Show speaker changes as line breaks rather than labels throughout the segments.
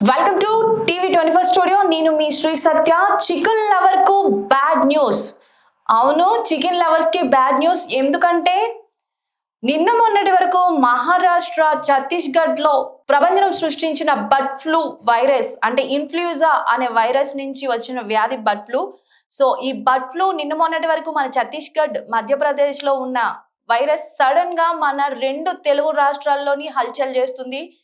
Welcome to TV 24 studio. నేను మీ శ్రీ సత్య. Chicken lover కు bad news. అవును, చికెన్ లవర్స్ కి బ్యాడ్ న్యూస్. ఎందుకంటే నిన్న మొన్నటి వరకు మహారాష్ట్ర, ఛత్తీస్గఢ్ లో ప్రపంచం సృష్టించిన బర్డ్ ఫ్లూ వైరస్ అంటే ఇన్ఫ్లుయెంజా అనే వైరస్ నుంచి వచ్చిన వ్యాధి బర్డ్ ఫ్లూ. సో ఈ బర్డ్ ఫ్లూ నిన్న మొన్నటి వరకు మన ఛత్తీస్గఢ్, మధ్యప్రదేశ్ లో ఉన్న వైరస్ సడన్ గా మన రెండు తెలుగు రాష్ట్రాల్లోని హల్చల్ చేస్తుంది.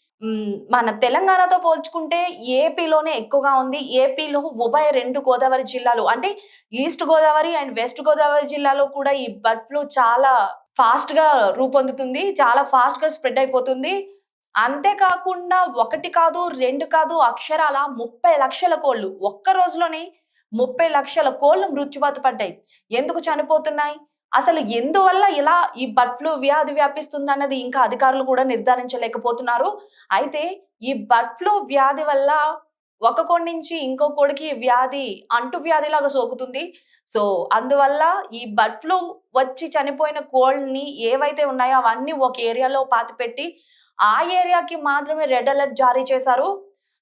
మన తెలంగాణతో పోల్చుకుంటే ఏపీలోనే ఎక్కువగా ఉంది. ఏపీలో ఉభయ 2 గోదావరి జిల్లాలు అంటే east Godavari and west Godavari జిల్లాలో కూడా ఈ బర్డ్ ఫ్లూ చాలా ఫాస్ట్‌గా రూపొందుతుంది. చాలా ఫాస్ట్‌గా స్ప్రెడ్ అయిపోతుంది. అంతే కాకుండా 1 కాదు, 2 కాదు, అక్షరాల 30,00,000 కోళ్ళు ఒక్క రోజులోనే 30,00,000 కోళ్ళు మృత్యువాత పడ్డాయి. ఎందుకు చనిపోతున్నాయి? అసలు ఎందువల్ల ఇలా ఈ బర్డ్ ఫ్లూ వ్యాధి వ్యాపిస్తుందన్నది ఇంకా అధికారులు కూడా నిర్ధారించలేకపోతున్నారు. అయితే ఈ బర్డ్ ఫ్లూ వ్యాధి వల్ల ఒక కోడి నుంచి ఇంకో కోడికి వ్యాధి అంటువ్యాధిలాగా సోకుతుంది. సో, అందువల్ల ఈ బర్డ్ ఫ్లూ వచ్చి చనిపోయిన కోళ్ళని ఏవైతే ఉన్నాయో అవన్నీ ఒక ఏరియాలో పాతిపెట్టి, ఆ ఏరియాకి మాత్రమే రెడ్ అలర్ట్ జారీ చేశారు.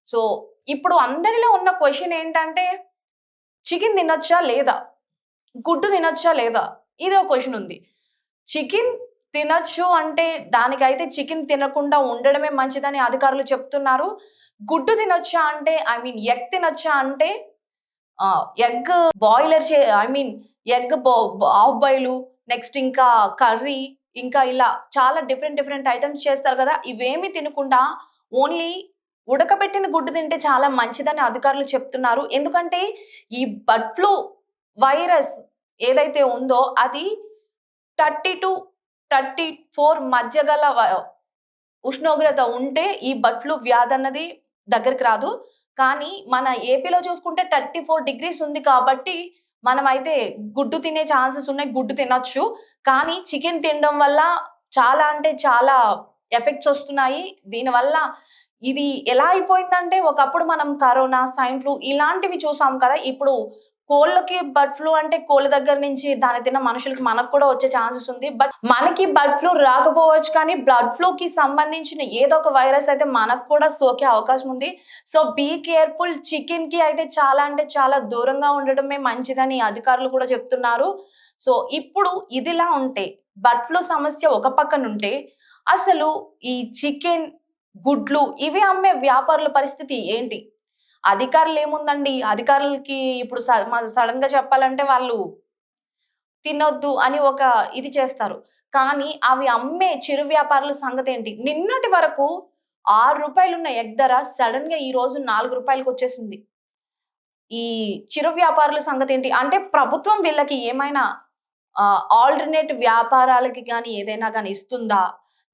సో, ఇప్పుడు అందరిలో ఉన్న క్వెషన్ ఏంటంటే చికెన్ తినొచ్చా లేదా? గుడ్డు తినొచ్చా లేదా? ఇదో క్వెషన్ ఉంది. చికెన్ తినొచ్చు అంటే దానికైతే చికెన్ తినకుండా ఉండడమే మంచిదని అధికారులు చెప్తున్నారు. గుడ్డు తినొచ్చా అంటే ఎగ్ తినొచ్చా అంటే egg boiler egg half boil, next ఇంకా కర్రీ, ఇంకా ఇలా చాలా డిఫరెంట్ ఐటెమ్స్ చేస్తారు గదా! ఇవేమి తినకుండా ఓన్లీ ఉడకబెట్టిన గుడ్డు తింటే చాలా మంచిదని అధికారులు చెప్తున్నారు. ఎందుకంటే ఈ బర్డ్ ఫ్లూ వైరస్ ఏదైతే ఉందో అది 30-34 మధ్య గల ఉష్ణోగ్రత ఉంటే ఈ బర్డ్ ఫ్లూ వ్యాధన్నది దగ్గరికి రాదు. కానీ మన ఏపీలో చూసుకుంటే 34 డిగ్రీస్ ఉంది కాబట్టి మనమైతే గుడ్డు తినే ఛాన్సెస్ ఉన్నాయి. గుడ్డు తినొచ్చు. కానీ చికెన్ తినడం వల్ల చాలా అంటే చాలా ఎఫెక్ట్స్ ఒస్తున్నాయి. దీనివల్ల ఇది ఎలా అయిపోయిందంటే ఒకప్పుడు మనం కరోనా, స్వైన్ ఫ్లూ ఇలాంటివి చూసాం కదా! ఇప్పుడు కోళ్ళకి బర్డ్ ఫ్లూ అంటే కోళ్ళ దగ్గర నుంచి దాన్ని తిన్న మనుషులకి మనకు కూడా వచ్చే ఛాన్సెస్ ఉంది. బట్ మనకి బర్డ్ ఫ్లూ రాకపోవచ్చు కానీ బ్లడ్ ఫ్లూకి సంబంధించిన ఏదో ఒక వైరస్ అయితే మనకు కూడా సోకే అవకాశం ఉంది. So be careful. చికెన్‌కి అయితే చాలా అంటే చాలా దూరంగా ఉండడమే మంచిదని అధికారులు కూడా చెప్తున్నారు. సో ఇప్పుడు ఇదిలా ఉంటే బర్డ్ ఫ్లూ సమస్య ఒక పక్కనుంటే అసలు ఈ చికెన్, గుడ్లు ఇవి అమ్మే వ్యాపారుల పరిస్థితి ఏంటి? అధికారులేముందండి, అధికారులకి ఇప్పుడు సడెన్‌గా చెప్పాలంటే వాళ్ళు తినొద్దు అని ఒక ఇది చేస్తారు. కానీ అవి అమ్మే చిరు వ్యాపారుల సంగతేంటి? నిన్నటి వరకు రూ. 6 ఉన్న ఎగ్ ధర సడెన్‌గా ఈ రోజు రూ. 4కొచ్చేసింది. ఈ చిరు వ్యాపారుల సంగతేంటి? అంటే ప్రభుత్వం వీళ్ళకి ఏమైనా ఆల్టర్‌నేట్ వ్యాపారాలకి గాని ఏదైనా గాని ఇస్తుందా?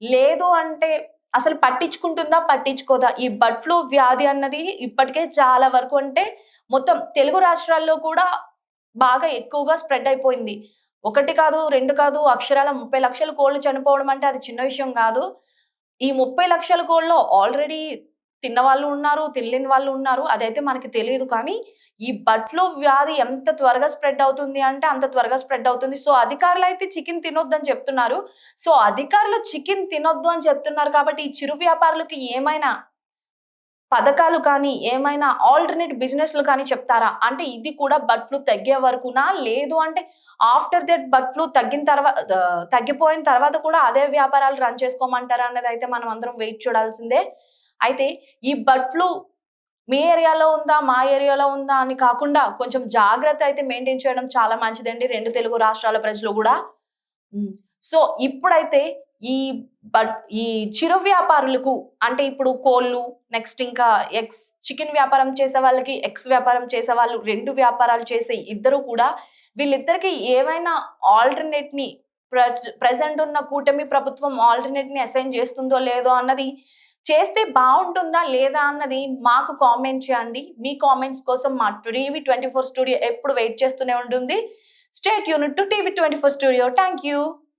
లేదు అంటే అసలు పట్టించుకుంటుందా? పట్టించుకోదా? ఈ బర్డ్ ఫ్లూ వ్యాధి అన్నది ఇప్పటికే చాలా వరకు అంటే మొత్తం తెలుగు రాష్ట్రాల్లో కూడా బాగా ఎక్కువగా స్ప్రెడ్ అయిపోయింది. 1 కాదు, 2 కాదు, అక్షరాల 30,00,000 కోళ్ళు చనిపోవడం అంటే అది చిన్న విషయం గాదు. ఈ 30,00,000 కోళ్ళలో ఆల్రెడీ తిన్నవాళ్ళు ఉన్నారు, తినలేని వాళ్ళు ఉన్నారు. అదైతే మనకి తెలీదు కానీ, ఈ బర్డ్ ఫ్లూ వ్యాధి ఎంత త్వరగా స్ప్రెడ్ అవుతుంది అంటే అంత త్వరగా స్ప్రెడ్ అవుతుంది. సో, అధికారులైతే చికెన్ తినొద్దని చెప్తున్నారు. సో, అధికారులు చికెన్ తినొద్దు అని చెప్తున్నారు కాబట్టి, ఈ చిరు వ్యాపారులకి ఏమైనా పథకాలు కానీ, ఏమైనా ఆల్టర్‌నేట్ బిజినెస్‌లు కానీ చెప్తారా? అంటే ఇది కూడా బర్డ్ ఫ్లూ తగ్గే వరకునా? లేదు అంటే ఆఫ్టర్ దట్ బర్డ్ ఫ్లూ తగ్గిపోయిన తర్వాత కూడా అదే వ్యాపారాలు రన్ చేసుకోమంటారా అన్నదైతే మనం అందరం వెయిట్ చూడాల్సిందే. అయితే ఈ బర్డ్ ఫ్లూ మీ ఏరియాలో ఉందా? మా ఏరియాలో ఉందా? అని కాకుండా కొంచెం జాగ్రత్త అయితే మెయింటైన్ చేయడం చాలా మంచిదండి 2 తెలుగు రాష్ట్రాల ప్రజలు గూడా. హ్మ్. సో, ఇప్పుడైతే ఈ ఈ చిరు వ్యాపారులకు అంటే ఇప్పుడు కోళ్ళు, నెక్స్ట్ ఇంకా ఎగ్స్, చికెన్ వ్యాపారం చేసే వాళ్ళకి, ఎగ్స్ వ్యాపారం చేసేవాళ్ళు 2 వ్యాపారాలు చేసే ఇద్దరు కూడా వీళ్ళిద్దరికీ ఏవైనా ఆల్టర్‌నేట్‌ని ప్రెజెంట్ ఉన్న కూటమి ప్రభుత్వం ఆల్టర్‌నేట్‌ని అసైన్ చేస్తుందో లేదో అన్నది చేస్తే బావుంటుందా? లేదా? అన్నది మాకు కామెంట్ చేయండి. మీ కామెంట్స్ కోసం మా టీవీ 24 స్టూడియో ఎప్పుడు వెయిట్ చేస్తూనే ఉంటుంది. Stay tuned to TV 24 studio. Thank you.